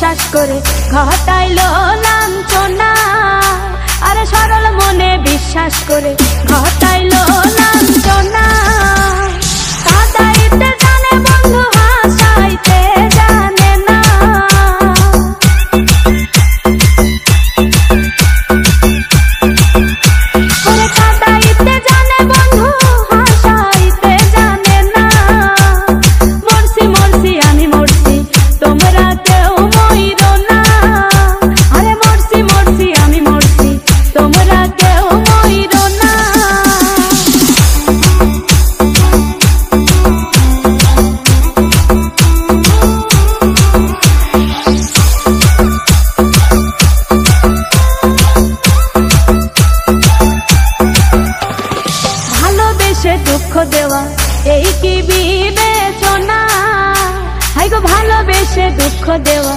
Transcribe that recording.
বিশ্বাস করে ঘটাইলো লাঞ্ছনা। আরে সরল মনে বিশ্বাস করে ঘটাইলো লাঞ্ছনা। কাঁদাইতে জানে বন্ধু হাসাইতে জানে না। কাঁদাইতে জানে বন্ধু হাসাইতে জানে না। মরছি মরছি আমি মরছি তোমরা কেউ মইরো না। আরে মরছি মরছি আমি মরছি তোমরা কেউ মইরো না। ভালোবেসে দুঃখ দেওয়া এই কি বিবেচনা? হাই গো ভালোবেসে দুঃখ দেওয়া